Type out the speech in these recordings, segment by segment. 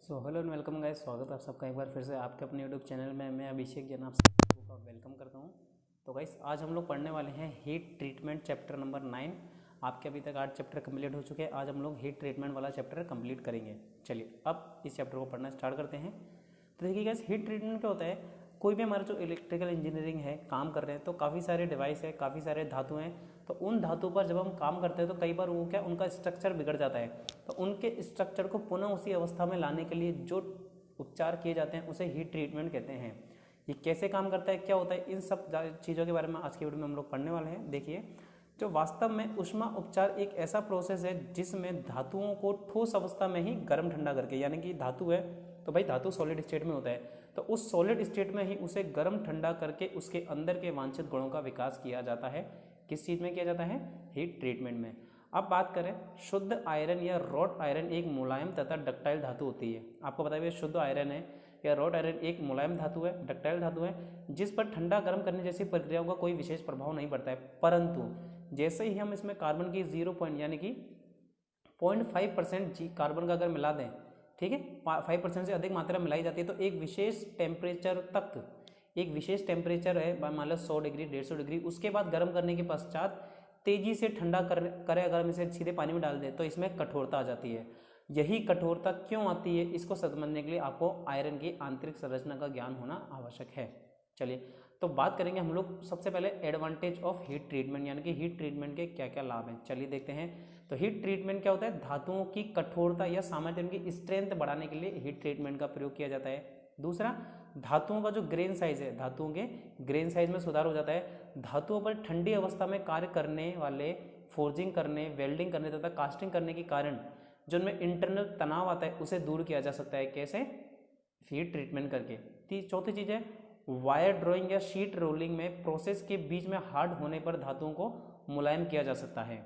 Hello and welcome guys, स्वागत है आप सबका एक बार फिर से आपके अपने यूट्यूब चैनल में। मैं अभिषेक जैन आप सबको वेलकम करता हूं। तो गाइस आज हम लोग पढ़ने वाले हैं हीट ट्रीटमेंट चैप्टर नंबर 9। आपके अभी तक 8 चैप्टर कंप्लीट हो चुके हैं। आज हम लोग हीट ट्रीटमेंट वाला चैप्टर कंप्लीट करेंगे। चलिए अब इस चैप्टर को पढ़ना स्टार्ट करते हैं। तो देखिए गाइस, हीट ट्रीटमेंट क्या होता है। कोई भी हमारा जो इलेक्ट्रिकल इंजीनियरिंग है, काम कर रहे हैं तो काफ़ी सारे डिवाइस है, काफ़ी सारे धातु हैं। तो उन धातु पर जब हम काम करते हैं तो कई बार वो क्या उनका स्ट्रक्चर बिगड़ जाता है। तो उनके स्ट्रक्चर को पुनः उसी अवस्था में लाने के लिए जो उपचार किए जाते हैं उसे हीट ट्रीटमेंट कहते हैं। ये कैसे काम करता है, क्या होता है, इन सब चीज़ों के बारे में आज की वीडियो में हम लोग पढ़ने वाले हैं। देखिए, जो वास्तव में ऊष्मा उपचार एक ऐसा प्रोसेस है जिसमें धातुओं को ठोस अवस्था में ही गर्म ठंडा करके, यानी कि धातु है तो भाई धातु सॉलिड स्टेट में होता है, तो उस सॉलिड स्टेट में ही उसे गर्म ठंडा करके उसके अंदर के वांछित गुणों का विकास किया जाता है। किस चीज़ में किया जाता है? हीट ट्रीटमेंट में। अब बात करें, शुद्ध आयरन या रॉड आयरन एक मुलायम तथा डक्टाइल धातु होती है। आपको पता है शुद्ध आयरन है या रॉड आयरन एक मुलायम धातु है, डक्टाइल धातु है, जिस पर ठंडा गर्म करने जैसी प्रक्रियाओं का कोई विशेष प्रभाव नहीं पड़ता है। परंतु जैसे ही हम इसमें कार्बन की 0 पॉइंट यानी कि 0.5% कार्बन का अगर मिला दें, ठीक है, 5% से अधिक मात्रा मिलाई जाती है तो एक विशेष टेम्परेचर तक, एक विशेष टेम्परेचर है मान लो 100 डिग्री 150 डिग्री, उसके बाद गर्म करने के पश्चात तेजी से ठंडा करें अगर हम इसे सीधे पानी में डाल दें तो इसमें कठोरता आ जाती है। यही कठोरता क्यों आती है, इसको समझने के लिए आपको आयरन की आंतरिक संरचना का ज्ञान होना आवश्यक है। चलिए तो बात करेंगे हम लोग सबसे पहले एडवांटेज ऑफ हीट ट्रीटमेंट, यानी कि हीट ट्रीटमेंट के क्या क्या लाभ हैं। चलिए देखते हैं। तो हीट ट्रीटमेंट क्या होता है? धातुओं की कठोरता या सामर्थ्य की स्ट्रेंथ बढ़ाने के लिए हीट ट्रीटमेंट का प्रयोग किया जाता है। दूसरा, धातुओं का जो ग्रेन साइज है, धातुओं के ग्रेन साइज में सुधार हो जाता है। धातुओं पर ठंडी अवस्था में कार्य करने वाले, फोर्जिंग करने, वेल्डिंग करने तथा कास्टिंग करने के कारण जो उनमें इंटरनल तनाव आता है उसे दूर किया जा सकता है। कैसे? हीट ट्रीटमेंट करके। चौथी चीज है, वायर ड्रॉइंग या शीट रोलिंग में प्रोसेस के बीच में हार्ड होने पर धातुओं को मुलायम किया जा सकता है।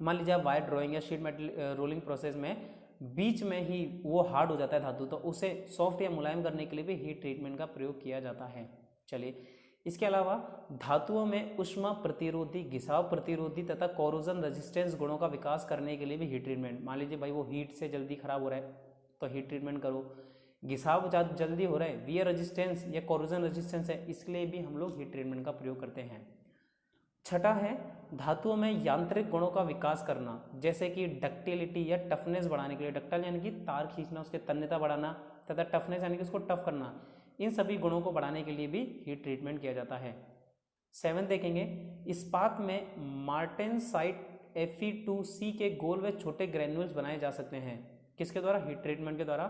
मान लीजिए आप वायर ड्रॉइंग या शीट मेटल रोलिंग प्रोसेस में बीच में ही वो हार्ड हो जाता है धातु, तो उसे सॉफ्ट या मुलायम करने के लिए भी हीट ट्रीटमेंट का प्रयोग किया जाता है। चलिए, इसके अलावा धातुओं में ऊष्मा प्रतिरोधी, घिसाव प्रतिरोधी तथा कोरोजन रेजिस्टेंस गुणों का विकास करने के लिए भी हीट ट्रीटमेंट। मान लीजिए भाई वो हीट से जल्दी खराब हो रहा है तो हीट ट्रीटमेंट करो। घिसाव जल्दी हो रहा है, वियर रेजिस्टेंस या कोरोजन रेजिस्टेंस है, इसके लिए भी हम लोग हीट ट्रीटमेंट का प्रयोग करते हैं। छठा है, धातुओं में यांत्रिक गुणों का विकास करना, जैसे कि डक्टिलिटी या टफनेस बढ़ाने के लिए। डक्टाइल यानी कि तार खींचना, उसके तन्यता बढ़ाना, तथा टफनेस यानी कि उसको टफ करना, इन सभी गुणों को बढ़ाने के लिए भी हीट ट्रीटमेंट किया जाता है। 7 देखेंगे, इस्पात में मार्टेनसाइट Fe2C के गोल व छोटे ग्रेन्यूल्स बनाए जा सकते हैं। किसके द्वारा? हीट ट्रीटमेंट के द्वारा।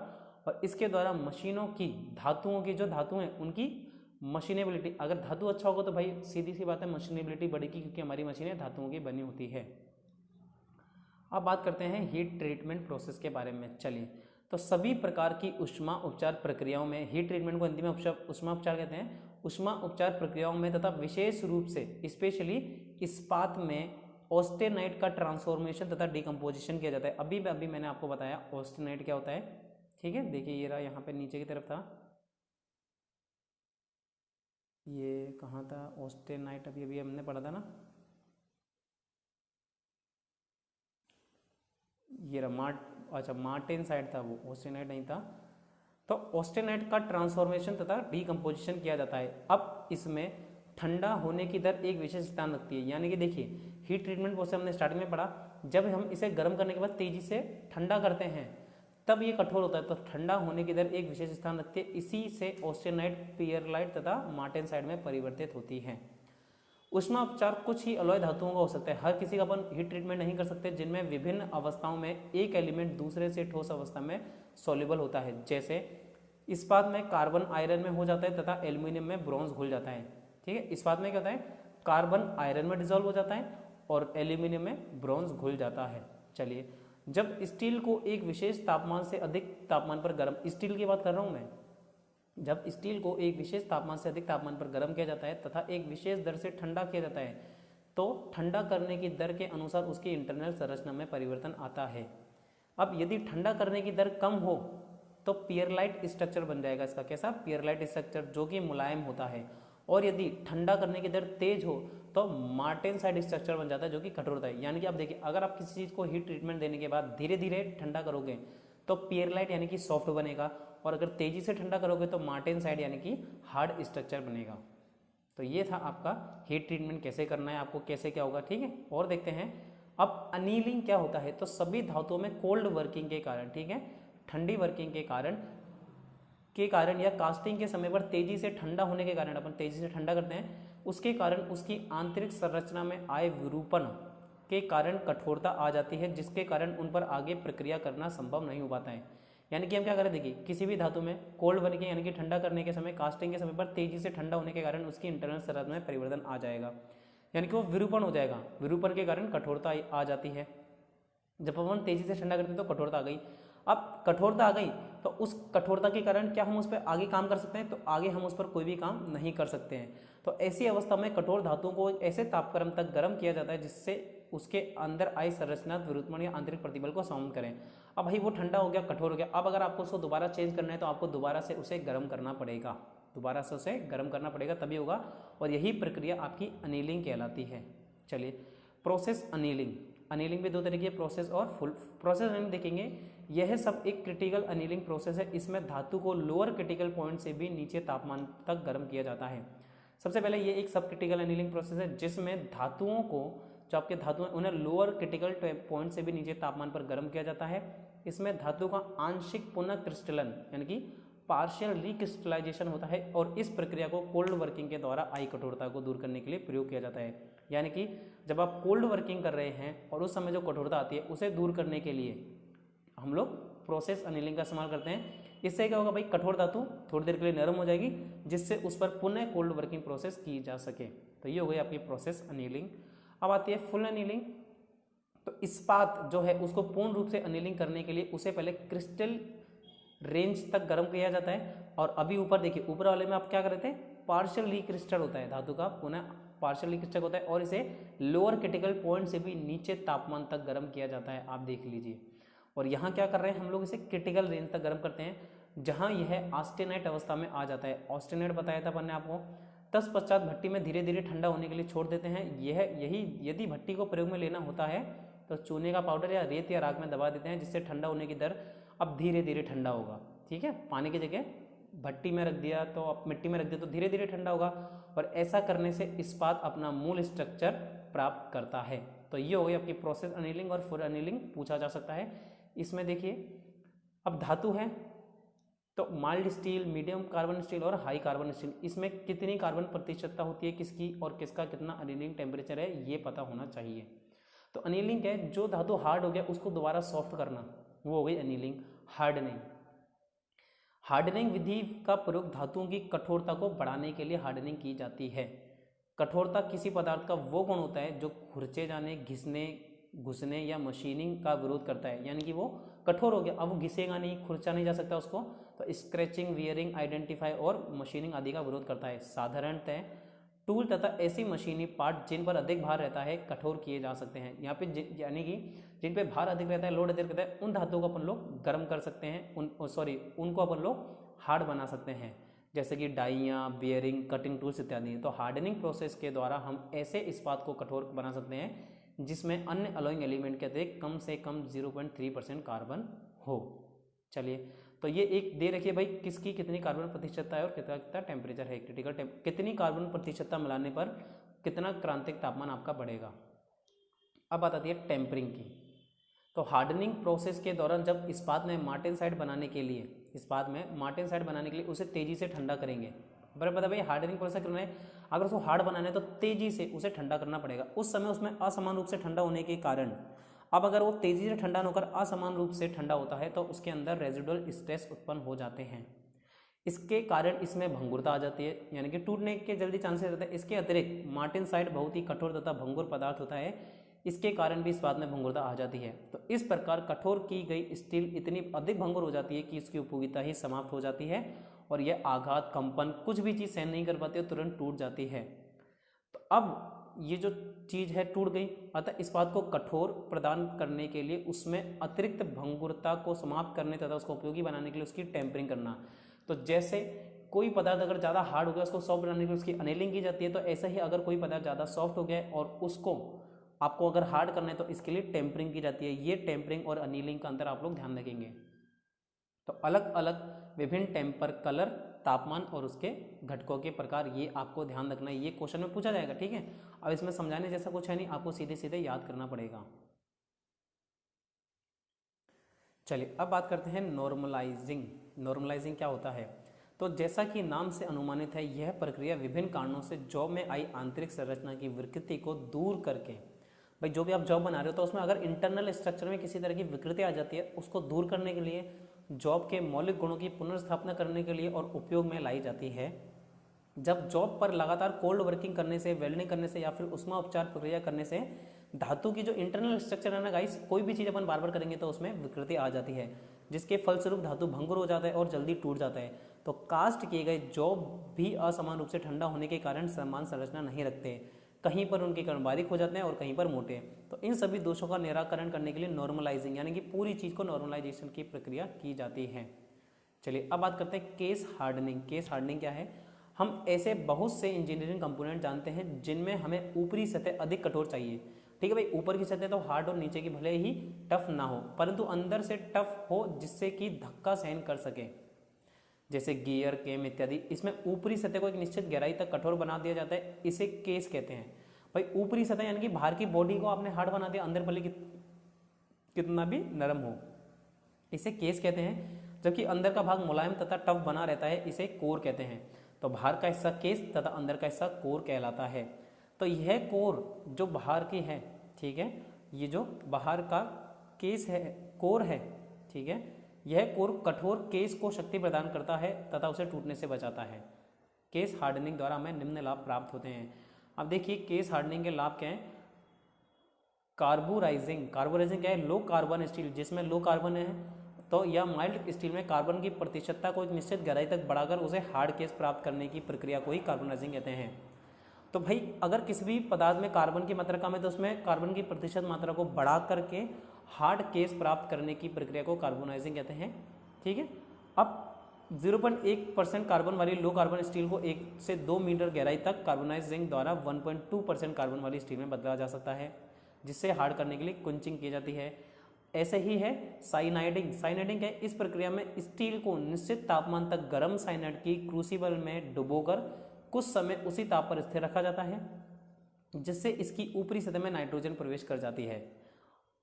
और इसके द्वारा मशीनों की, धातुओं की, जो धातु हैं उनकी मशीनेबिलिटी, अगर धातु अच्छा होगा तो भाई सीधी सी बात है मशीनेबिलिटी बढ़ेगी, क्योंकि हमारी मशीनें धातुओं की बनी होती है। अब बात करते हैं हीट ट्रीटमेंट प्रोसेस के बारे में। चलिए, तो सभी प्रकार की ऊष्मा उपचार प्रक्रियाओं में, हीट ट्रीटमेंट को हिंदी में ऊष्मा उपचार कहते हैं, ऊष्मा उपचार प्रक्रियाओं में तथा विशेष रूप से स्पेशली इस्पात में ऑस्टेनाइट का ट्रांसफॉर्मेशन तथा डिकम्पोजिशन किया जाता है। अभी मैंने आपको बताया ऑस्टेनाइट क्या होता है, ठीक है। देखिए ये रहा, यहाँ पे नीचे की तरफ था, ये कहाँ था ऑस्टेनाइट, अभी हमने पढ़ा था ना, ये रहा अच्छा मार्टेनसाइट था, वो ऑस्टेनाइट नहीं था। तो ऑस्टेनाइट का ट्रांसफॉर्मेशन तथा डीकम्पोजिशन किया जाता है। अब इसमें ठंडा होने की दर एक विशेष स्थान रखती है, यानी कि देखिए हीट ट्रीटमेंट प्रोसेस हमने स्टार्टिंग में पढ़ा, जब हम इसे गर्म करने के बाद तेजी से ठंडा करते हैं तब ये कठोर होता है, तो ठंडा होने की दर एक विशेष स्थान रखती है। इसी से ऑस्टेनाइट, पियरलाइट तथा मार्टेनसाइट में परिवर्तित होती है। ऊष्मा उपचार कुछ ही अलॉय धातुओं का हो सकता है, हर किसी का अपन हीट ट्रीटमेंट नहीं कर सकते, जिनमें विभिन्न अवस्थाओं में एक एलिमेंट दूसरे से ठोस अवस्था में सॉल्युबल होता है। जैसे इस्पात में कार्बन आयरन में हो जाता है तथा एल्यूमिनियम में ब्रॉन्ज घुल जाता है, ठीक है। इस्पात में क्या होता है? कार्बन आयरन में डिजोल्व हो जाता है और एल्यूमिनियम में ब्रॉन्ज घुल जाता है। चलिए, जब स्टील को एक विशेष तापमान से अधिक तापमान पर गर्म, स्टील की बात कर रहा हूँ मैं, जब स्टील को एक विशेष तापमान से अधिक तापमान पर गर्म किया जाता है तथा एक विशेष दर से ठंडा किया जाता है, तो ठंडा करने की दर के अनुसार उसकी इंटरनल संरचना में परिवर्तन आता है। अब यदि ठंडा करने की दर कम हो तो पियरलाइट स्ट्रक्चर बन जाएगा इसका। कैसा? पियरलाइट स्ट्रक्चर, जो कि मुलायम होता है। और यदि ठंडा करने की दर तेज हो तो मार्टेनसाइट स्ट्रक्चर बन जाता है, जो कि कठोर होता है। यानी कि आप देखिए, अगर आप किसी चीज़ को हीट ट्रीटमेंट देने के बाद धीरे धीरे ठंडा करोगे तो पियरलाइट यानी कि सॉफ्ट बनेगा, और अगर तेजी से ठंडा करोगे तो मार्टेनसाइट यानी कि हार्ड स्ट्रक्चर बनेगा। तो ये था आपका हीट ट्रीटमेंट कैसे करना है, आपको कैसे क्या होगा, ठीक है। और देखते हैं अब अनीलिंग क्या होता है। तो सभी धातुओं में कोल्ड वर्किंग के कारण, ठीक है, ठंडी वर्किंग के कारण या कास्टिंग के समय पर तेजी से ठंडा होने के कारण, अपन तेजी से ठंडा करते हैं, उसके कारण उसकी आंतरिक संरचना में आए विरूपण के कारण कठोरता आ जाती है, जिसके कारण उन पर आगे प्रक्रिया करना संभव नहीं हो पाता है। यानी कि हम क्या करें, देखिए किसी भी धातु में कोल्ड वर्किंग यानी कि ठंडा करने के समय, कास्टिंग के समय पर तेजी से ठंडा होने के कारण उसकी इंटरनल संरचना में परिवर्तन आ जाएगा, यानी कि वो विरूपण हो जाएगा। विरूपण के कारण कठोरता आ जाती है। जब अपन तेजी से ठंडा करते हैं तो कठोरता आ गई। अब कठोरता आ गई तो उस कठोरता के कारण क्या हम उस पर आगे काम कर सकते हैं, तो आगे हम उस पर कोई भी काम नहीं कर सकते हैं। तो ऐसी अवस्था में कठोर धातुओं को ऐसे तापक्रम तक गर्म किया जाता है जिससे उसके अंदर आई संरचनात्मक विरूपण या आंतरिक प्रतिबल को समाप्त करें। अब भाई वो ठंडा हो गया, कठोर हो गया, अब अगर आपको उसको दोबारा चेंज करना है तो आपको दोबारा से उसे गर्म करना पड़ेगा, दोबारा से उसे गर्म करना पड़ेगा, तभी होगा। और यही प्रक्रिया आपकी अनीलिंग कहलाती है। चलिए प्रोसेस अनीलिंग। अनीलिंग भी दो तरह की, प्रोसेस और फुल। प्रोसेस अनीलिंग देखेंगे, यह सब एक क्रिटिकल अनीलिंग प्रोसेस है। इसमें धातु को लोअर क्रिटिकल पॉइंट से भी नीचे तापमान तक गर्म किया जाता है। सबसे पहले ये एक सब क्रिटिकल अनीलिंग प्रोसेस है जिसमें धातुओं को, जो आपके धातु हैं, उन्हें लोअर क्रिटिकल पॉइंट से भी नीचे तापमान पर गर्म किया जाता है। इसमें धातु का आंशिक पुनः क्रिस्टलन यानी कि पार्शियल रिक्रिस्टलाइजेशन होता है, और इस प्रक्रिया को कोल्ड वर्किंग के द्वारा आई कठोरता को दूर करने के लिए प्रयोग किया जाता है। यानी कि जब आप कोल्ड वर्किंग कर रहे हैं और उस समय जो कठोरता आती है उसे दूर करने के लिए हम लोग प्रोसेस अनीलिंग का इस्तेमाल करते हैं। इससे क्या होगा भाई, कठोर धातु थोड़ी देर के लिए नरम हो जाएगी, जिससे उस पर पुनः कोल्ड वर्किंग प्रोसेस की जा सके। तो ये हो गई आपकी प्रोसेस अनीलिंग। अब आती है फुल अनीलिंग। तो इस्पात जो है उसको पूर्ण रूप से अनीलिंग करने के लिए उसे पहले क्रिस्टल रेंज तक गर्म किया जाता है। और अभी ऊपर देखिए, ऊपर वाले में आप क्या कर रहे थे, पार्शियल रिक्रिस्टल होता है धातु का, पुनः पार्शियल रिक्रिस्टल होता है, और इसे लोअर क्रिटिकल पॉइंट से भी नीचे तापमान तक गर्म किया जाता है, आप देख लीजिए। और यहाँ क्या कर रहे हैं हम लोग, इसे क्रिटिकल रेंज तक गर्म करते हैं, जहाँ यह ऑस्टेनाइट अवस्था में आ जाता है। ऑस्टेनाइट बताया था अपन ने आपको। तत्पश्चात भट्टी में धीरे धीरे ठंडा होने के लिए छोड़ देते हैं। यही यदि भट्टी को प्रयोग में लेना होता है तो चूने का पाउडर या रेत या राख में दबा देते हैं, जिससे ठंडा होने की दर अब धीरे धीरे ठंडा होगा। ठीक है, पानी की जगह भट्टी में रख दिया तो अब मिट्टी में रख दिया तो धीरे धीरे ठंडा होगा, और ऐसा करने से इस्पात अपना मूल स्ट्रक्चर प्राप्त करता है। तो ये हो गई आपकी प्रोसेस अनीलिंग और फुल अनीलिंग पूछा जा सकता है। इसमें देखिए, अब धातु है तो mild steel, medium carbon steel और हाई कार्बन स्टील, इसमें कितनी कार्बन प्रतिशतता होती है किसकी, और किसका कितना अनीलिंग टेम्परेचर है, ये पता होना चाहिए। तो अनीलिंग है, जो धातु हार्ड हो गया उसको दोबारा सॉफ्ट करना, वो हो गई अनीलिंग। हार्डनिंग, हार्डनिंग विधि का प्रयोग धातुओं की कठोरता को बढ़ाने के लिए हार्डनिंग की जाती है। कठोरता किसी पदार्थ का वो गुण होता है जो खुरचे जाने, घिसने, घुसने या मशीनिंग का विरोध करता है। यानी कि वो कठोर हो गया, अब वो घिसेगा नहीं, खुरचा नहीं जा सकता उसको, तो स्क्रैचिंग, वियरिंग, आइडेंटिफाई और मशीनिंग आदि का विरोध करता है। साधारणतः टूल तथा ऐसी मशीनी पार्ट जिन पर अधिक भार रहता है कठोर किए जा सकते हैं। यहाँ पे यानी कि जिन पे भार अधिक रहता है, लोड अधिक रहता है, उन धातुओं को अपन लोग गर्म कर सकते हैं, उनको अपन लोग हार्ड बना सकते हैं, जैसे कि डाइयाँ, बियरिंग, कटिंग टूल्स इत्यादि। तो हार्डनिंग प्रोसेस के द्वारा हम ऐसे इस्पात को कठोर बना सकते हैं जिसमें अन्य अलॉइंग एलिमेंट के अतिरिक्त कम से कम 0.3% कार्बन हो। चलिए, तो ये एक दे रखिए भाई, किसकी कितनी कार्बन प्रतिशतता है और कितना कितना टेम्परेचर है, क्रिटिकल कितनी कार्बन प्रतिशतता मिलाने पर कितना क्रांतिक तापमान आपका बढ़ेगा। अब बात आती है टेम्परिंग की। तो हार्डनिंग प्रोसेस के दौरान जब इस्पात में मार्टेनसाइट बनाने के लिए उसे तेजी से ठंडा करेंगे। बराबर पता भाई, हार्डनिंग प्रोसेस करना है, अगर उसको हार्ड बनाना है तो तेजी से उसे ठंडा करना पड़ेगा। उस समय उसमें असमान रूप से ठंडा होने के कारण, अब अगर वो तेजी से ठंडा होकर असमान रूप से ठंडा होता है तो उसके अंदर रेजिडुअल स्ट्रेस उत्पन्न हो जाते हैं। इसके कारण इसमें भंगुरता आ जाती है, यानी कि टूटने के जल्दी चांसेस रहते हैं। इसके अतिरिक्त मार्टेनसाइट बहुत ही कठोर तथा भंगुर पदार्थ होता है, इसके कारण भी इस्पात में भंगुरता आ जाती है। तो इस प्रकार कठोर की गई स्टील इतनी अधिक भंगुर हो जाती है कि इसकी उपयोगिता ही समाप्त हो जाती है, और यह आघात, कंपन, कुछ भी चीज़ सहन नहीं कर पाती है, तुरंत टूट जाती है। तो अब ये जो चीज़ है टूट गई, अतः इस्पात को कठोर प्रदान करने के लिए उसमें अतिरिक्त भंगुरता को समाप्त करने तथा उसको उपयोगी बनाने के लिए उसकी टेम्परिंग करना। तो जैसे कोई पदार्थ अगर ज़्यादा हार्ड हो गया उसको सॉफ्ट बनाने के लिए उसकी अनेलिंग की जाती है, तो ऐसा ही अगर कोई पदार्थ ज़्यादा सॉफ्ट हो गया और उसको आपको अगर हार्ड करना है तो इसके लिए टेम्परिंग की जाती है। ये टेम्परिंग और अनीलिंग का अंतर आप लोग ध्यान रखेंगे। तो अलग अलग विभिन्न टेम्पर, कलर, तापमान और उसके घटकों के प्रकार, ये आपको ध्यान रखना है, ये क्वेश्चन में पूछा जाएगा। ठीक है, अब इसमें समझाने जैसा कुछ है नहीं, आपको सीधे सीधे याद करना पड़ेगा। चलिए अब बात करते हैं नॉर्मलाइजिंग। नॉर्मलाइजिंग क्या होता है? तो जैसा कि नाम से अनुमानित है, यह प्रक्रिया विभिन्न कारणों से जॉब में आई आंतरिक संरचना की विकृति को दूर करके, भाई जो भी आप जॉब बना रहे हो तो उसमें अगर इंटरनल स्ट्रक्चर में किसी तरह की विकृति आ जाती है, उसको दूर करने के लिए, जॉब के मौलिक गुणों की पुनर्स्थापना करने के लिए और उपयोग में लाई जाती है। जब जॉब पर लगातार कोल्ड वर्किंग करने से, वेल्डिंग करने से या फिर उष्मा उपचार प्रक्रिया करने से धातु की जो इंटरनल स्ट्रक्चर है ना गाइस, कोई भी चीज़ अपन बार बार करेंगे तो उसमें विकृति आ जाती है, जिसके फलस्वरूप धातु भंगुर हो जाता है और जल्दी टूट जाता है। तो कास्ट किए गए जॉब भी असमान रूप से ठंडा होने के कारण समान संरचना नहीं रखते, कहीं पर उनके कण बारीक हो जाते हैं और कहीं पर मोटे। तो इन सभी दोषों का निराकरण करने के लिए नॉर्मलाइजिंग यानी कि पूरी चीज़ को नॉर्मलाइजेशन की प्रक्रिया की जाती है। चलिए अब बात करते हैं केस हार्डनिंग। केस हार्डनिंग क्या है? हम ऐसे बहुत से इंजीनियरिंग कंपोनेंट जानते हैं जिनमें हमें ऊपरी सतह अधिक कठोर चाहिए। ठीक है भाई, ऊपर की सतह तो हार्ड और नीचे की भले ही टफ ना हो, परंतु अंदर से टफ हो जिससे कि धक्का सहन कर सके, जैसे गियर, केम इत्यादि। इसमें ऊपरी सतह को एक निश्चित गहराई तक कठोर बना दिया जाता है, इसे केस कहते हैं। भाई ऊपरी सतह यानी कि बाहर की बॉडी को आपने हार्ड बना दिया, अंदर भले कितना भी नरम हो, इसे केस कहते हैं। जबकि अंदर का भाग मुलायम तथा टफ बना रहता है, इसे कोर कहते हैं। तो बाहर का हिस्सा केस तथा अंदर का हिस्सा कोर कहलाता है। तो यह कोर जो बाहर की है, ठीक है, ये जो बाहर का केस है, कोर है, ठीक है, यह कोर कठोर केस को शक्ति प्रदान करता है तथा उसे टूटने से बचाता है। केस हार्डनिंग द्वारा हमें निम्न लाभ प्राप्त होते हैं। अब देखिए केस हार्डनिंग के लाभ क्या हैं? कार्बोराइजिंग। कार्बोराइजिंग क्या है? लो कार्बन स्टील, जिसमें लो कार्बन है तो या माइल्ड स्टील में कार्बन की प्रतिशतता को एक निश्चित गहराई तक बढ़ाकर उसे हार्ड केस प्राप्त करने की प्रक्रिया को ही कार्बोनाइजिंग कहते हैं। तो भाई अगर किसी भी पदार्थ में कार्बन की मात्रा कम है तो उसमें कार्बन की प्रतिशत मात्रा को बढ़ा करके हार्ड केस प्राप्त करने की प्रक्रिया को कार्बोनाइजिंग कहते हैं। ठीक है, अब 0.1% कार्बन वाली लो कार्बन स्टील को 1 से 2 मीटर गहराई तक कार्बोनाइजिंग द्वारा 1.2% कार्बन वाली स्टील में बदला जा सकता है, जिससे हार्ड करने के लिए कुंचिंग की जाती है। ऐसे ही है साइनाइडिंग। साइनाइडिंग है, इस प्रक्रिया में स्टील को निश्चित तापमान तक गर्म साइनाइड की क्रूसिबल में डुबोकर कुछ समय उसी ताप पर स्थिर रखा जाता है, जिससे इसकी ऊपरी सतह में नाइट्रोजन प्रवेश कर जाती है।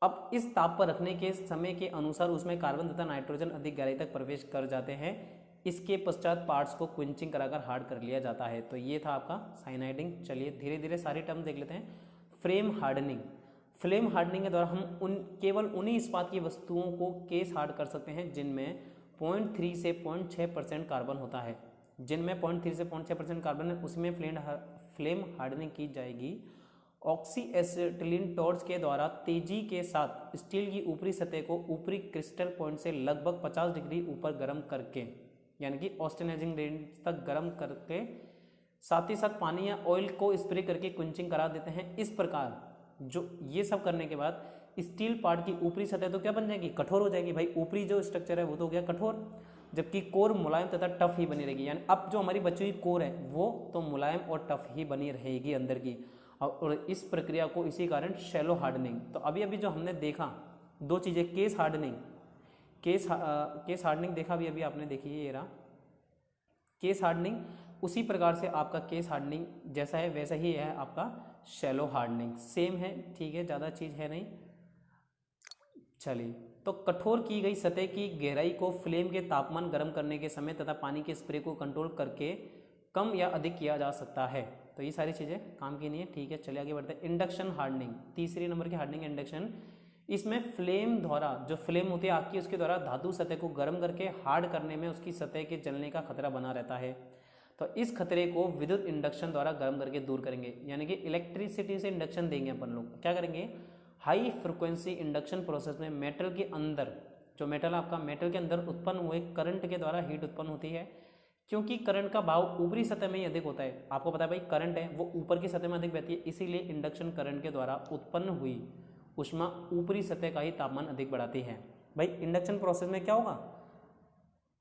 अब इस ताप पर रखने के समय के अनुसार उसमें कार्बन तथा नाइट्रोजन अधिक गहराई तक प्रवेश कर जाते हैं। इसके पश्चात पार्ट्स को क्विंचिंग कराकर हार्ड कर लिया जाता है। तो ये था आपका साइनाइडिंग। चलिए धीरे धीरे सारी टर्म देख लेते हैं। Frame hardening. फ्लेम हार्डनिंग के द्वारा हम केवल उन्हीं इस्पात की वस्तुओं को केस हार्ड कर सकते हैं जिनमें 0.3 से 0.6% कार्बन होता है। जिनमें 0.3 से 0.6% कार्बन है उसमें फ्लेम हार्डनिंग की जाएगी। ऑक्सी एसिटिलीन टॉर्च के द्वारा तेजी के साथ स्टील की ऊपरी सतह को ऊपरी क्रिस्टल पॉइंट से लगभग 50 डिग्री ऊपर गर्म करके, यानी कि ऑस्टेनाइजिंग रेंज तक गर्म करके, साथ ही साथ पानी या ऑयल को स्प्रे करके क्विंचिंग करा देते हैं। इस प्रकार जो ये सब करने के बाद स्टील पार्ट की ऊपरी सतह तो क्या बन जाएगी? कठोर हो जाएगी। भाई ऊपरी जो स्ट्रक्चर है वो तो हो गया कठोर, जबकि कोर मुलायम तथा टफ ही बनी रहेगी। यानी अब जो हमारी बची हुई कोर है वो तो मुलायम और टफ ही बनी रहेगी अंदर की। और इस प्रक्रिया को इसी कारण शैलो हार्डनिंग। तो अभी अभी जो हमने देखा दो चीज़ें, केस हार्डनिंग, केस हार्डनिंग देखा अभी आपने देखी है, ये रहा केस हार्डनिंग। उसी प्रकार से आपका केस हार्डनिंग जैसा है वैसा ही है आपका शैलो हार्डनिंग, सेम है। ठीक है, ज़्यादा चीज़ है नहीं। चलिए, तो कठोर की गई सतह की गहराई को फ्लेम के तापमान गर्म करने के समय तथा पानी के स्प्रे को कंट्रोल करके कम या अधिक किया जा सकता है। तो ये सारी चीज़ें काम की नहीं है। ठीक है, चलिए आगे बढ़ते हैं। इंडक्शन हार्डनिंग, तीसरी नंबर की हार्डनिंग इंडक्शन। इसमें फ्लेम द्वारा, जो फ्लेम होती है आग की, उसके द्वारा धातु सतह को गर्म करके हार्ड करने में उसकी सतह के जलने का खतरा बना रहता है। तो इस खतरे को विद्युत इंडक्शन द्वारा गर्म करके दूर करेंगे, यानी कि इलेक्ट्रिसिटी से इंडक्शन देंगे अपन लोग। क्या करेंगे? हाई फ्रिक्वेंसी इंडक्शन प्रोसेस में मेटल के अंदर, जो मेटल आपका मेटल के अंदर उत्पन्न हुए करंट के द्वारा हीट उत्पन्न होती है। क्योंकि करंट का भाव ऊपरी सतह में ही अधिक होता है, आपको पता है भाई करंट है वो ऊपर की सतह में अधिक बहती है, इसीलिए इंडक्शन करंट के द्वारा उत्पन्न हुई ऊष्मा ऊपरी सतह का ही तापमान अधिक बढ़ाती है। भाई इंडक्शन प्रोसेस में क्या होगा?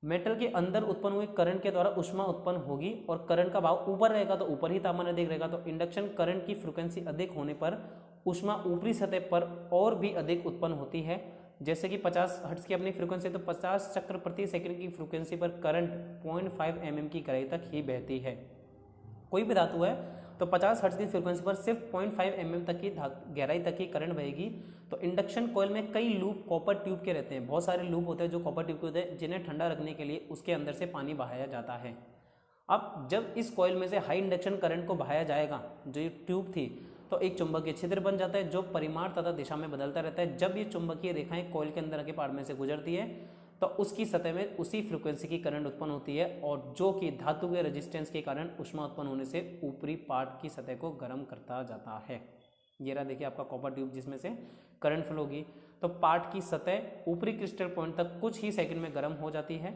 मेटल के अंदर उत्पन्न हुए करंट के द्वारा ऊष्मा उत्पन्न होगी और करंट का भाव ऊपर रहेगा तो ऊपर ही तापमान अधिक रहेगा। तो इंडक्शन करंट की फ्रीक्वेंसी अधिक होने पर ऊष्मा ऊपरी सतह पर और भी अधिक उत्पन्न होती है, जैसे कि 50 हर्ट्ज की अपनी फ्रीक्वेंसी, तो 50 चक्र प्रति सेकंड की फ्रीक्वेंसी पर करंट 0.5 mm की गहराई तक ही बहती है। कोई भी धातु है तो 50 हर्ट्ज की फ्रीक्वेंसी पर सिर्फ 0.5 mm तक की गहराई तक की करंट बहेगी। तो इंडक्शन कॉइल में कई लूप कॉपर ट्यूब के रहते हैं, बहुत सारे लूप होते हैं जो कॉपर ट्यूब के होते हैं, जिन्हें ठंडा रखने के लिए उसके अंदर से पानी बहाया जाता है। अब जब इस कॉइल में से हाई इंडक्शन करंट को बहाया जाएगा, जो ये ट्यूब थी, तो एक चुंबकीय छिद्र बन जाता है जो परिमाण तथा दिशा में बदलता रहता है। जब ये चुंबकीय रेखाएं कॉइल के अंदर के पार्ट में से गुजरती है तो उसकी सतह में उसी फ्रीक्वेंसी की करंट उत्पन्न होती है, और जो कि धातु के रेजिस्टेंस के कारण ऊष्मा उत्पन्न होने से ऊपरी पार्ट की सतह को गर्म करता जाता है। ये रहा देखिए आपका कॉपर ट्यूब जिसमें से करंट फ्लो होगी, तो पार्ट की सतह ऊपरी क्रिस्टल पॉइंट तक कुछ ही सेकंड में गर्म हो जाती है।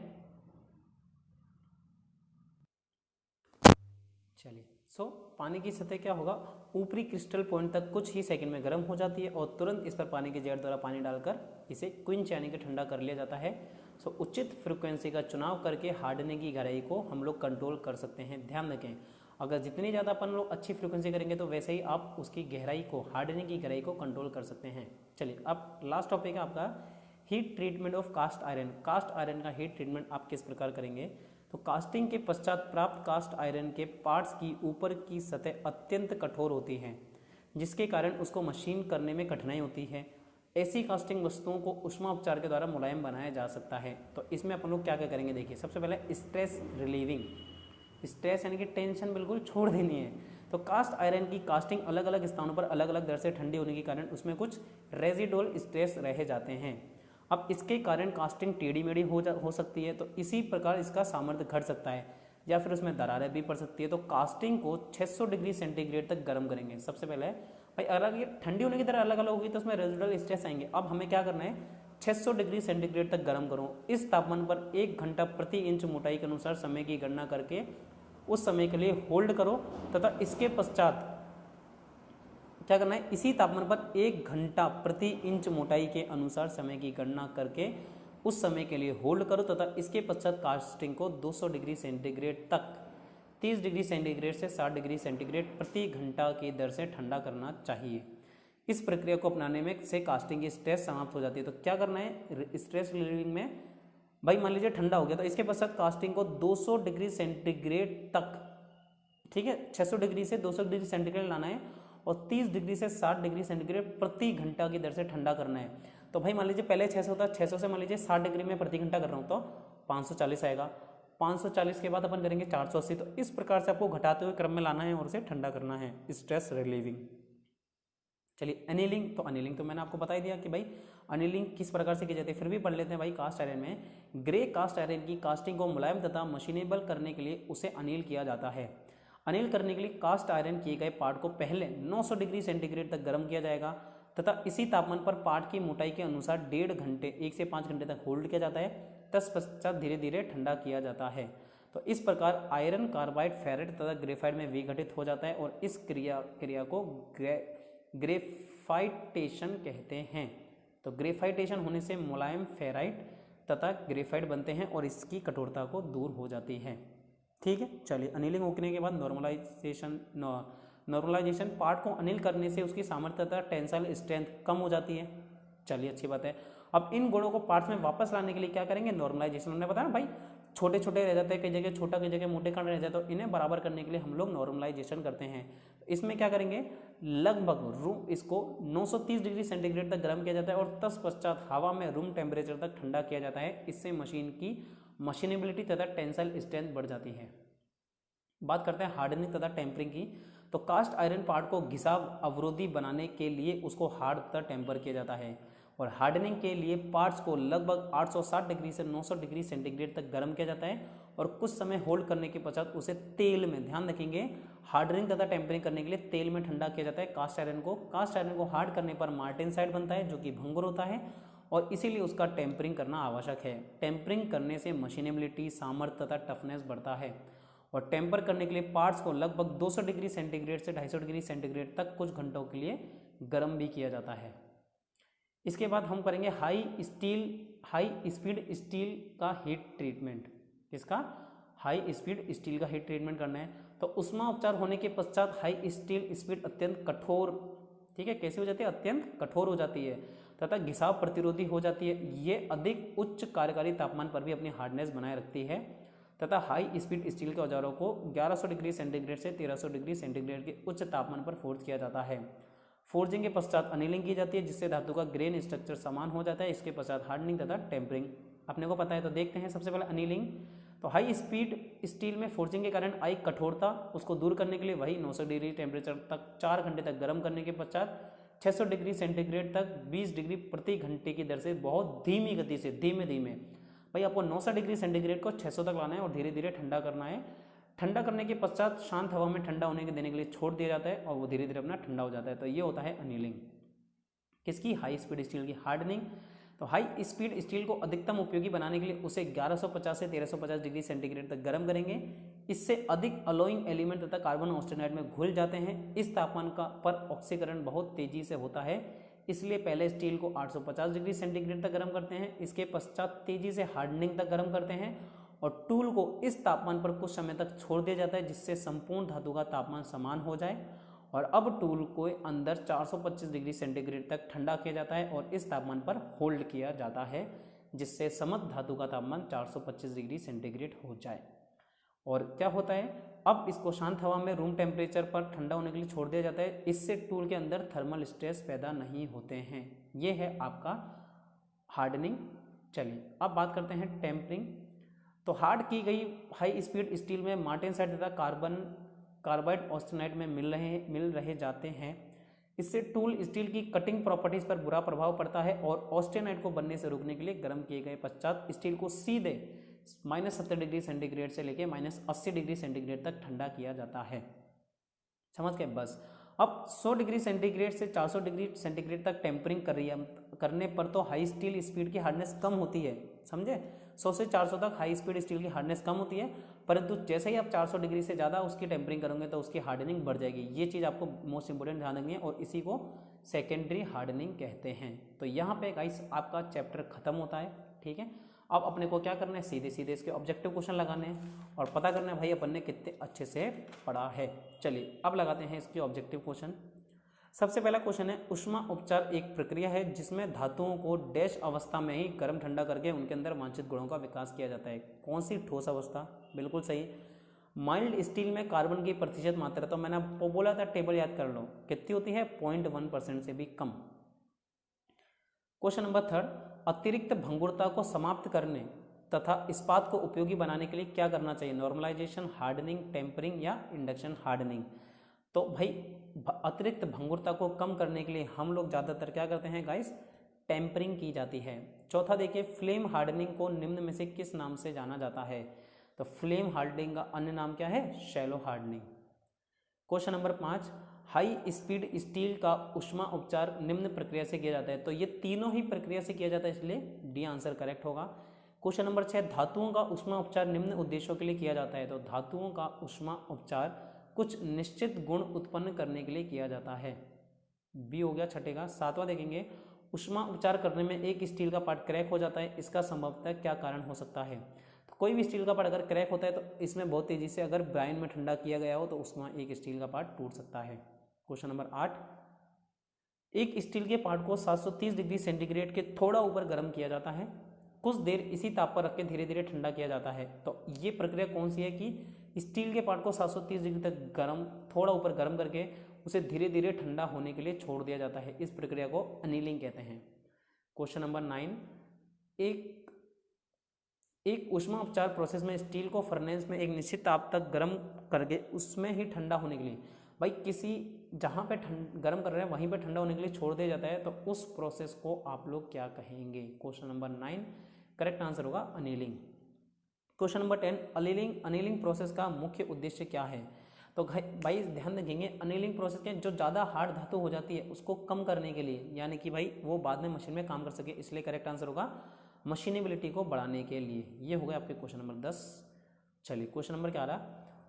चलिए, पानी की सतह क्या होगा, ऊपरी क्रिस्टल पॉइंट तक कुछ ही सेकंड में गर्म हो जाती है और तुरंत इस पर पानी के जेट द्वारा पानी डालकर इसे क्विंच यानी कि ठंडा कर लिया जाता है। उचित फ्रीक्वेंसी का चुनाव करके हार्डनिंग की गहराई को हम लोग कंट्रोल कर सकते हैं। ध्यान रखें, अगर जितनी ज़्यादा अपन लोग अच्छी फ्रीक्वेंसी करेंगे तो वैसे ही आप उसकी गहराई को, हार्डनिंग की गहराई को कंट्रोल कर सकते हैं। चलिए, अब लास्ट टॉपिक है आपका heat treatment of cast iron. Cast iron का हीट ट्रीटमेंट आप किस प्रकार करेंगे, तो कास्टिंग के पश्चात प्राप्त कास्ट आयरन के पार्ट्स की ऊपर की सतह अत्यंत कठोर होती है, जिसके कारण उसको मशीन करने में कठिनाई होती है। ऐसी कास्टिंग वस्तुओं को ऊष्मा उपचार के द्वारा मुलायम बनाया जा सकता है। तो इसमें अपन लोग क्या क्या करेंगे, देखिए सबसे पहले स्ट्रेस रिलीविंग, स्ट्रेस यानी कि टेंशन बिल्कुल छोड़ देनी है। तो कास्ट आयरन की कास्टिंग अलग अलग स्थानों पर अलग अलग दर से ठंडी होने के कारण उसमें कुछ रेजिडुअल स्ट्रेस रह जाते हैं। अब इसके कारण कास्टिंग टेढ़ी मेढ़ी हो सकती है, तो इसी प्रकार इसका सामर्थ्य घट सकता है या फिर उसमें दरारें भी पड़ सकती है। तो कास्टिंग को 600 डिग्री सेंटीग्रेड तक गर्म करेंगे। सबसे पहले भाई अगर ये ठंडी होने की तरह अलग अलग होगी तो उसमें रेजिडुअल स्ट्रेस आएंगे। अब हमें क्या करना है, 600 डिग्री सेंटीग्रेड तक गर्म करो। इस तापमान पर 1 घंटा प्रति इंच मोटाई के अनुसार समय की गणना करके उस समय के लिए होल्ड करो तथा इसके पश्चात क्या करना है, इसी तापमान पर 1 घंटा प्रति इंच मोटाई के अनुसार समय की गणना करके उस समय के लिए होल्ड करो तथा इसके पश्चात कास्टिंग को 200 डिग्री सेंटीग्रेड तक 30 डिग्री सेंटीग्रेड से 60 डिग्री सेंटीग्रेड प्रति घंटा की दर से ठंडा करना चाहिए। इस प्रक्रिया को अपनाने में से कास्टिंग की स्ट्रेस समाप्त हो जाती है। तो क्या करना है, स्ट्रेस रिलीविंग में भाई मान लीजिए ठंडा हो गया तो इसके पश्चात कास्टिंग को 200 डिग्री सेंटीग्रेड तक, ठीक है, 600 डिग्री से 200 डिग्री सेंटीग्रेड लाना है और 30 डिग्री से 60 डिग्री सेंटीग्रेड प्रति घंटा की दर से ठंडा करना है। तो भाई मान लीजिए पहले 600 था, 600 से मान लीजिए 60 डिग्री में प्रति घंटा कर रहा हूँ तो 540 आएगा। 540 के बाद अपन करेंगे 480। तो इस प्रकार से आपको घटाते हुए क्रम में लाना है और उसे ठंडा करना है, स्ट्रेस रिलीविंग। चलिए अनिलिंग, तो अनिलिंग तो मैंने आपको बता ही दिया कि भाई अनिलिंग किस प्रकार से की जाती है, फिर भी पढ़ लेते हैं भाई। कास्ट आयरन में ग्रे कास्ट आयरन की कास्टिंग को मुलायम तथा मशीनेबल करने के लिए उसे अनिल किया जाता है। अनिल करने के लिए कास्ट आयरन किए गए पार्ट को पहले 900 डिग्री सेंटीग्रेड तक गर्म किया जाएगा तथा इसी तापमान पर पार्ट की मोटाई के अनुसार 1.5 घंटे 1 से 5 घंटे तक होल्ड किया जाता है। तत्पश्चात धीरे धीरे ठंडा किया जाता है। तो इस प्रकार आयरन कार्बाइड फेरेट तथा ग्रेफाइट में विघटित हो जाता है और इस क्रिया को ग्रेफाइटेशन कहते हैं। तो ग्रेफाइटेशन होने से मुलायम फेराइट तथा ग्रेफाइट बनते हैं और इसकी कठोरता को दूर हो जाती है। ठीक है, चलिए अनिलिंग होने के बाद नॉर्मलाइजेशन पार्ट को अनिल करने से उसकी सामर्थ्य तथा टेंसाइल स्ट्रेंथ कम हो जाती है। चलिए अच्छी बात है। अब इन गुणों को पार्ट्स में वापस लाने के लिए क्या करेंगे, नॉर्मलाइजेशन। हमने बताया ना भाई, छोटे छोटे रह जाते हैं, कई जगह छोटा, कई जगह मोटे कण रह जाते हैं, तो इन्हें बराबर करने के लिए हम लोग नॉर्मलाइजेशन करते हैं। इसमें क्या करेंगे, लगभग इसको 930 डिग्री सेंटीग्रेड तक गर्म किया जाता है और तत्पश्चात हवा में रूम टेम्परेचर तक ठंडा किया जाता है। इससे मशीन की मशीनेबिलिटी तथा टेंसाइल स्ट्रेंथ बढ़ जाती है। बात करते हैं हार्डनिंग तथा टेम्परिंग की। तो कास्ट आयरन पार्ट को घिसाव अवरोधी बनाने के लिए उसको हार्ड तथा टेम्पर किया जाता है और हार्डनिंग के लिए पार्ट्स को लगभग 860 डिग्री से 900 डिग्री सेंटीग्रेड तक गर्म किया जाता है और कुछ समय होल्ड करने के पश्चात उसे तेल में, ध्यान रखेंगे, हार्डनिंग तथा टेम्परिंग करने के लिए तेल में ठंडा किया जाता है कास्ट आयरन को। कास्ट आयरन को हार्ड करने पर मार्टेनसाइट बनता है जो कि भंगुर होता है और इसीलिए उसका टेम्परिंग करना आवश्यक है। टेम्परिंग करने से मशीनेबिलिटी, सामर्थ्य तथा टफनेस बढ़ता है और टेम्पर करने के लिए पार्ट्स को लगभग 200 डिग्री सेंटीग्रेड से 250 डिग्री सेंटीग्रेड तक कुछ घंटों के लिए गर्म भी किया जाता है। इसके बाद हम करेंगे हाई स्पीड स्टील का हीट ट्रीटमेंट। किसका, हाई स्पीड स्टील का हीट ट्रीटमेंट करना है। तो ऊष्मा उपचार होने के पश्चात हाई स्टील स्पीड अत्यंत कठोर, ठीक है, कैसी हो जाती है, अत्यंत कठोर हो जाती है। तथा घिसाव प्रतिरोधी हो जाती है। ये अधिक उच्च कार्यकारी तापमान पर भी अपनी हार्डनेस बनाए रखती है तथा हाई स्पीड स्टील के औजारों को 1100 डिग्री सेंटीग्रेड से 1300 डिग्री सेंटीग्रेड के उच्च तापमान पर फोर्ज किया जाता है। फोर्जिंग के पश्चात अनिलिंग की जाती है, जिससे धातु का ग्रेन स्ट्रक्चर समान हो जाता है। इसके पश्चात हार्डनिंग तथा टेम्परिंग अपने को पता है, तो देखते हैं। सबसे पहले अनिलिंग, तो हाई स्पीड स्टील में फोर्जिंग के कारण आई कठोरता, उसको दूर करने के लिए वही 900 डिग्री टेम्परेचर तक 4 घंटे तक गर्म करने के पश्चात 600 डिग्री सेंटीग्रेड तक 20 डिग्री प्रति घंटे की दर से बहुत धीमी गति से, धीमे धीमे, भाई आपको 900 डिग्री सेंटीग्रेड को 600 तक लाना है और धीरे धीरे ठंडा करना है। ठंडा करने के पश्चात शांत हवा में ठंडा होने के देने के लिए छोड़ दिया जाता है और वो धीरे धीरे अपना ठंडा हो जाता है। तो ये होता है अनिलिंग। किसकी? हाई स्पीड स्टील की। हार्डनिंग, तो हाई स्पीड स्टील को अधिकतम उपयोगी बनाने के लिए उसे 1150 से 1350 डिग्री सेंटीग्रेड तक गर्म करेंगे। इससे अधिक अलोइंग एलिमेंट तथा कार्बन ऑक्सीडाइड में घुल जाते हैं। इस तापमान का पर ऑक्सीकरण बहुत तेजी से होता है, इसलिए पहले स्टील को 850 डिग्री सेंटीग्रेड तक गर्म करते हैं। इसके पश्चात तेजी से हार्डनिंग तक गर्म करते हैं और टूल को इस तापमान पर कुछ समय तक छोड़ दिया जाता है, जिससे संपूर्ण धातु का तापमान समान हो जाए। और अब टूल को अंदर 425 डिग्री सेंटीग्रेड तक ठंडा किया जाता है और इस तापमान पर होल्ड किया जाता है, जिससे समग्र धातु का तापमान 425 डिग्री सेंटीग्रेड हो जाए। और क्या होता है, अब इसको शांत हवा में रूम टेम्परेचर पर ठंडा होने के लिए छोड़ दिया जाता है। इससे टूल के अंदर थर्मल स्ट्रेस पैदा नहीं होते हैं। ये है आपका हार्डनिंग। चलिए अब बात करते हैं टेम्परिंग। तो हार्ड की गई हाई स्पीड स्टील में मार्टेनसाइट तथा कार्बाइड ऑस्टेनाइट में मिल रहे जाते हैं। इससे टूल स्टील की कटिंग प्रॉपर्टीज पर बुरा प्रभाव पड़ता है और ऑस्टेनाइट को बनने से रोकने के लिए गर्म किए गए पश्चात स्टील को सीधे -70 डिग्री सेंटीग्रेड से लेकर -80 डिग्री सेंटीग्रेड तक ठंडा किया जाता है। समझ गए? बस अब 100 डिग्री सेंटीग्रेड से 400 डिग्री सेंटीग्रेड तक टेम्परिंग करने पर तो हाई स्टील स्पीड की हार्डनेस कम होती है। समझे? 100 से 400 तक हाई स्पीड स्टील की हार्डनेस कम होती है, परंतु जैसे ही आप 400 डिग्री से ज़्यादा उसकी टेम्परिंग करोगे तो उसकी हार्डनिंग बढ़ जाएगी। ये चीज़ आपको मोस्ट इंपोर्टेंट ध्यान रखनी है और इसी को सेकेंडरी हार्डनिंग कहते हैं। तो यहाँ पे गाइस आपका चैप्टर खत्म होता है। ठीक है, अब अपने को क्या करना है, सीधे सीधे इसके ऑब्जेक्टिव क्वेश्चन लगाने हैं और पता करना है भाई अपन ने कितने अच्छे से पढ़ा है। चलिए अब लगाते हैं इसके ऑब्जेक्टिव क्वेश्चन। सबसे पहला क्वेश्चन है, ऊष्मा उपचार एक प्रक्रिया है जिसमें धातुओं को डैश अवस्था में ही गर्म ठंडा करके उनके अंदर वांछित गुणों का विकास किया जाता है। कौन सी? ठोस अवस्था। बिल्कुल सही। माइल्ड स्टील में कार्बन की प्रतिशत मात्रा, तो मैंने आपको बोला था टेबल याद कर लो, कितनी होती है? 0.1% से भी कम। क्वेश्चन नंबर 3, अतिरिक्त भंगुरता को समाप्त करने तथा इस्पात को उपयोगी बनाने के लिए क्या करना चाहिए? नॉर्मलाइजेशन, हार्डनिंग, टेम्परिंग या इंडक्शन हार्डनिंग। तो भाई अतिरिक्त भंगुरता को कम करने के लिए हम लोग ज़्यादातर क्या करते हैं गाइस? टेम्परिंग की जाती है। चौथा देखिए, फ्लेम हार्डनिंग को निम्न में से किस नाम से जाना जाता है? तो फ्लेम हार्डनिंग का अन्य नाम क्या है? Shallow hardening. Question number 5, high speed steel का ऊष्मा उपचार निम्न प्रक्रिया से किया जाता है। तो ये तीनों ही प्रक्रिया से किया जाता है, इसलिए डी आंसर करेक्ट होगा। क्वेश्चन नंबर 6, धातुओं का ऊष्मा उपचार निम्न उद्देश्यों के लिए किया जाता है। तो धातुओं का ऊष्मा उपचार कुछ निश्चित गुण उत्पन्न करने के लिए किया जाता है। बी हो गया छठे का। 7वां देखेंगे, ऊष्मा उपचार करने में एक स्टील का पार्ट क्रैक हो जाता है, इसका संभवतः क्या कारण हो सकता है? तो कोई भी स्टील का पार्ट अगर क्रैक होता है तो इसमें बहुत तेजी से अगर ब्राइन में ठंडा किया गया हो तो उसमें एक स्टील का पार्ट टूट सकता है। क्वेश्चन नंबर 8, एक स्टील के पार्ट को 730 डिग्री सेंटीग्रेड के थोड़ा ऊपर गर्म किया जाता है, कुछ देर इसी ताप पर रख के धीरे धीरे ठंडा किया जाता है। तो ये प्रक्रिया कौन सी है कि स्टील के पार्ट को 730 डिग्री तक गर्म, थोड़ा ऊपर गर्म करके उसे धीरे धीरे ठंडा होने के लिए छोड़ दिया जाता है। इस प्रक्रिया को अनिलिंग कहते हैं। क्वेश्चन नंबर 9, एक ऊष्मा उपचार प्रोसेस में स्टील को फर्नेस में एक निश्चित ताप तक गर्म करके उसमें ही ठंडा होने के लिए, भाई किसी जहाँ पे गर्म कर रहे हैं वहीं पे ठंडा होने के लिए छोड़ दिया जाता है, तो उस प्रोसेस को आप लोग क्या कहेंगे? क्वेश्चन नंबर 9 करेक्ट आंसर होगा annealing. Question number 10, annealing process का मुख्य उद्देश्य क्या है? तो भाई ध्यान रखेंगे, अनिलिंग प्रोसेस के जो ज़्यादा हार्ड धातु हो जाती है उसको कम करने के लिए, यानी कि भाई वो बाद में मशीन में काम कर सके, इसलिए करेक्ट आंसर होगा मशीनेबिलिटी को बढ़ाने के लिए। ये हो गया आपके क्वेश्चन नंबर 10। चलिए क्वेश्चन नंबर 11,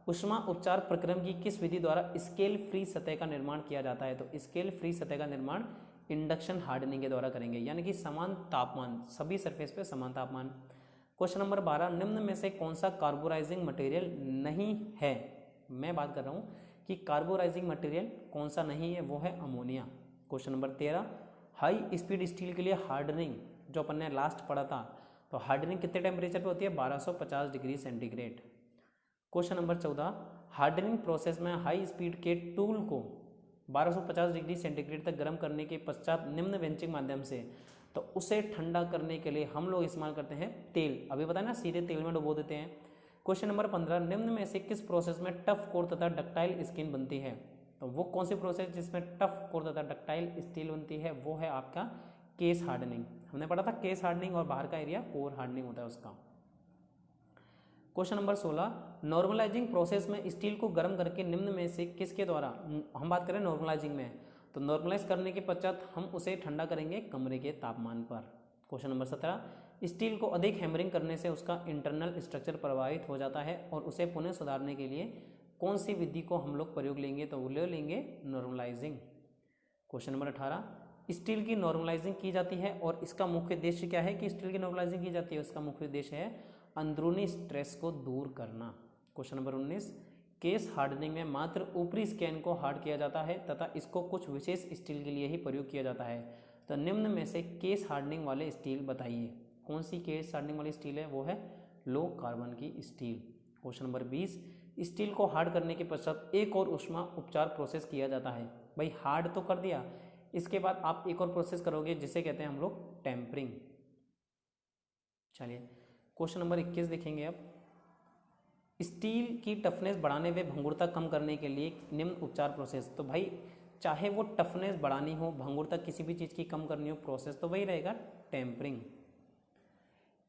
ऊष्मा उपचार प्रक्रम की किस विधि द्वारा स्केल फ्री सतह का निर्माण किया जाता है? तो स्केल फ्री सतह का निर्माण इंडक्शन हार्डनिंग के द्वारा करेंगे, यानी कि समान तापमान, सभी सरफेस पे समान तापमान। क्वेश्चन नंबर 12, निम्न में से कौन सा कार्बोराइजिंग मटेरियल नहीं है? मैं बात कर रहा हूँ कि कार्बोराइजिंग मटेरियल कौन सा नहीं है, वो है ammonia. Question number 13, high speed steel के लिए हार्डनिंग जो अपन ने लास्ट पढ़ा था, तो हार्डनिंग कितने टेम्परेचर पे होती है? 1250 degree centigrade. Question number 14, hardening process में हाई स्पीड के टूल को 1250 डिग्री सेंटीग्रेड तक गर्म करने के पश्चात निम्न बेंचिंग माध्यम से, तो उसे ठंडा करने के लिए हम लोग इस्तेमाल करते हैं तेल। अभी बताया ना, सीधे तेल में डुबो देते हैं। क्वेश्चन नंबर 15, निम्न में से किस प्रोसेस में टफ कोर तथा डक्टाइल स्किन बनती है? तो वो कौन सी प्रोसेस जिसमें टफ कोर तथा डक्टाइल स्टील बनती है? वो है आपका केस हार्डनिंग। हमने पढ़ा था केस हार्डनिंग और बाहर का एरिया कोर हार्डनिंग होता है उसका। क्वेश्चन नंबर 16, नॉर्मलाइजिंग प्रोसेस में स्टील को गर्म करके निम्न में से किसके द्वारा, हम बात करें नॉर्मलाइजिंग में, तो नॉर्मलाइज करने के पश्चात हम उसे ठंडा करेंगे कमरे के तापमान पर। क्वेश्चन नंबर 17, स्टील को अधिक हैमरिंग करने से उसका इंटरनल स्ट्रक्चर प्रभावित हो जाता है और उसे पुनः सुधारने के लिए कौन सी विधि को हम लोग प्रयोग लेंगे? तो वो लेंगे नॉर्मलाइजिंग। क्वेश्चन नंबर 18, स्टील की नॉर्मलाइजिंग की जाती है और इसका मुख्य उद्देश्य क्या है कि स्टील की नॉर्मलाइजिंग की जाती है? उसका मुख्य उद्देश्य है अंदरूनी स्ट्रेस को दूर करना। क्वेश्चन नंबर 19, केस हार्डनिंग में मात्र ऊपरी स्कैन को हार्ड किया जाता है तथा इसको कुछ विशेष स्टील के लिए ही प्रयोग किया जाता है, तो निम्न में से केस हार्डनिंग वाले स्टील बताइए। कौन सी केस हार्डनिंग वाली स्टील है? वो है लो कार्बन की स्टील। क्वेश्चन नंबर 20, स्टील को हार्ड करने के पश्चात एक और ऊष्मा उपचार प्रोसेस किया जाता है। भाई हार्ड तो कर दिया, इसके बाद आप एक और प्रोसेस करोगे जिसे कहते हैं हम लोग टेम्परिंग। चलिए क्वेश्चन नंबर 21 देखेंगे अब। स्टील की टफनेस बढ़ाने व भंगुरता कम करने के लिए निम्न उपचार प्रोसेस, तो भाई चाहे वो टफनेस बढ़ानी हो, भंगुरता किसी भी चीज़ की कम करनी हो, प्रोसेस तो वही रहेगा टेम्परिंग।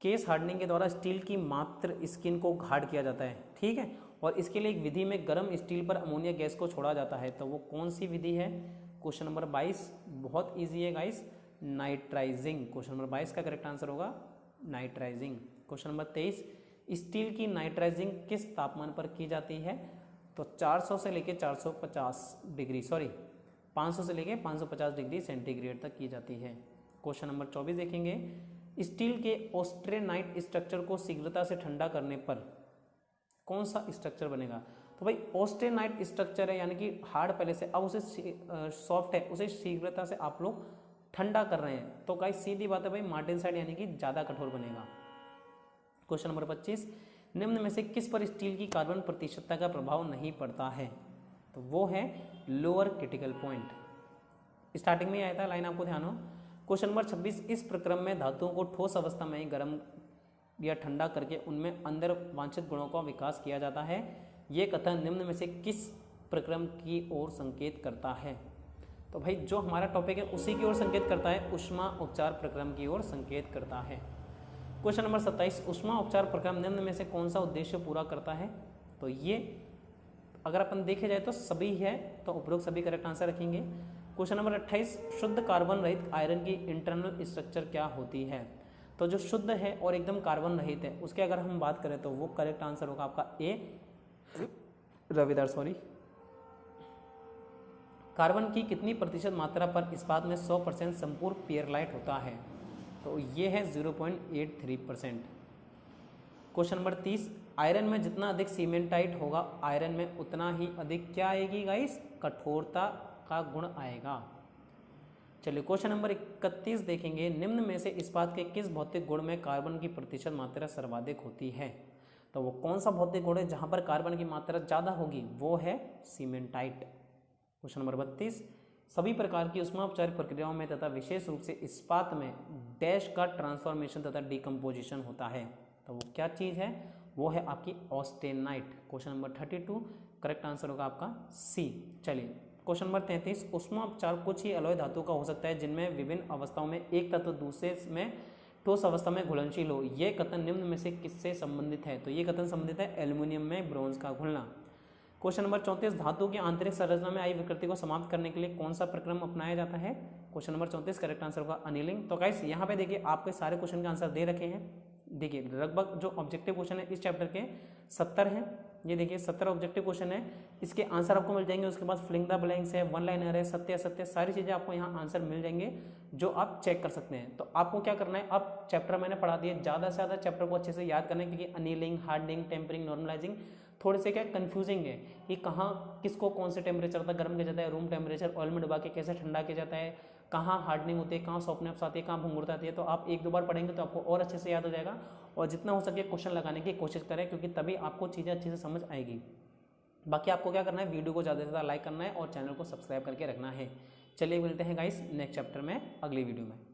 केस हार्डनिंग के द्वारा स्टील की मात्र स्किन को हार्ड किया जाता है, ठीक है, और इसके लिए एक विधि में गर्म स्टील पर अमोनिया गैस को छोड़ा जाता है, तो वो कौन सी विधि है? क्वेश्चन नंबर 22 बहुत ईजी है गाइस, नाइट्राइजिंग। क्वेश्चन नंबर 22 का करेक्ट आंसर होगा नाइट्राइजिंग। क्वेश्चन नंबर 23, स्टील की नाइट्राइजिंग किस तापमान पर की जाती है? तो 400 से लेके 450 डिग्री 500 से लेके 550 डिग्री सेंटीग्रेड तक की जाती है। क्वेश्चन नंबर 24 देखेंगे, स्टील के ऑस्टेनाइट स्ट्रक्चर को शीघ्रता से ठंडा करने पर कौन सा स्ट्रक्चर बनेगा? तो भाई ऑस्टेनाइट स्ट्रक्चर है, यानी कि हार्ड पहले से, अब उसे सॉफ्ट है, उसे शीघ्रता से आप लोग ठंडा कर रहे हैं, तो गाइस सीधी बात है भाई मार्टेनसाइट यानी कि ज़्यादा कठोर बनेगा। क्वेश्चन नंबर 25, निम्न में से किस पर स्टील की कार्बन प्रतिशतता का प्रभाव नहीं पड़ता है? तो वो है लोअर क्रिटिकल पॉइंट। स्टार्टिंग में आया था लाइन, आपको ध्यान हो। क्वेश्चन नंबर 26, इस प्रक्रम में धातुओं को ठोस अवस्था में ही गर्म या ठंडा करके उनमें अंदर वांछित गुणों का विकास किया जाता है। ये कथन निम्न में से किस प्रक्रम की ओर संकेत करता है? तो भाई जो हमारा टॉपिक है उसी की ओर संकेत करता है, ऊष्मा उपचार प्रक्रम की ओर संकेत करता है। क्वेश्चन नंबर 27, ऊष्मा उपचार प्रक्रम निम्न में से कौन सा उद्देश्य पूरा करता है? तो ये अगर अपन देखे जाए तो सभी है, तो उपरोक्त सभी करेक्ट आंसर रखेंगे। क्वेश्चन नंबर 28, शुद्ध कार्बन रहित आयरन की इंटरनल स्ट्रक्चर क्या होती है? तो जो शुद्ध है और एकदम कार्बन रहित है उसके अगर हम बात करें तो वो करेक्ट आंसर होगा आपका ए रविदार। कार्बन की कितनी प्रतिशत मात्रा पर इस्पात में 100% संपूर्ण पियरलाइट होता है? तो ये है 0.83%। क्वेश्चन नंबर 30, आयरन में जितना अधिक सीमेंटाइट होगा आयरन में उतना ही अधिक क्या आएगी गाइस? कठोरता का गुण आएगा। चलिए क्वेश्चन नंबर 31 देखेंगे, निम्न में से इस्पात के किस भौतिक गुण में कार्बन की प्रतिशत मात्रा सर्वाधिक होती है? तो वो कौन सा भौतिक गुण है जहां पर कार्बन की मात्रा ज़्यादा होगी? वो है सीमेंटाइट। क्वेश्चन नंबर 32, सभी प्रकार की ऊष्मापचारिक प्रक्रियाओं में तथा विशेष रूप से इस्पात में डैश का ट्रांसफॉर्मेशन तथा डिकम्पोजिशन होता है, तो वो क्या चीज़ है? वो है आपकी austenite. Question number 32 correct answer होगा आपका सी। चलिए क्वेश्चन नंबर 33, ऊष्मापचार कुछ ही अलॉय धातु का हो सकता है जिनमें विभिन्न अवस्थाओं में एक तत्व दूसरे में ठोस अवस्था में घुलनशील हो। यह कथन निम्न में से किससे संबंधित है? तो ये कथन संबंधित है एल्युमिनियम में ब्रोंज का घुलना। क्वेश्चन नंबर 34, धातु की आंतरिक संरचना में आई विकृति को समाप्त करने के लिए कौन सा प्रक्रम अपनाया जाता है? क्वेश्चन नंबर 34 करेक्ट आंसर होगा अनिलिंग। तो गाइस यहाँ पे देखिए आपके सारे क्वेश्चन के आंसर दे रखे हैं। देखिए लगभग जो ऑब्जेक्टिव क्वेश्चन है इस चैप्टर के 70 हैं। ये देखिए 70 ऑब्जेक्टिव क्वेश्चन है, इसके आंसर आपको मिल जाएंगे। उसके बाद फिलिंग द ब्लैंक्स है, वन लाइनर है, सत्य असत्य, सारी चीज़ें आपको यहाँ आंसर मिल जाएंगे जो आप चेक कर सकते हैं। तो आपको क्या करना है, अब चैप्टर मैंने पढ़ा दिए, ज़्यादा से ज़्यादा चैप्टर को अच्छे से याद करना है, क्योंकि अनिलिंग, हार्डनिंग, टेम्परिंग, नॉर्मलाइजिंग थोड़े से क्या कन्फ्यूजिंग है कि कहाँ किसको कौन से टेम्परेचर तक गर्म किया जाता है, रूम टेम्परेचर, ऑयल में डुबा के कैसे ठंडा किया जाता है, कहाँ हार्डनिंग होती है, कहाँ सॉफ्टनेस आती है, कहाँ भंगुरता आती है। तो आप 1-2 बार पढ़ेंगे तो आपको और अच्छे से याद हो जाएगा। और जितना हो सके क्वेश्चन लगाने की कोशिश करें, क्योंकि तभी आपको चीज़ें अच्छे से समझ आएगी। बाकी आपको क्या करना है, वीडियो को ज़्यादा से ज़्यादा लाइक करना है और चैनल को सब्सक्राइब करके रखना है। चलिए मिलते हैं गाइस नेक्स्ट चैप्टर में अगली वीडियो में।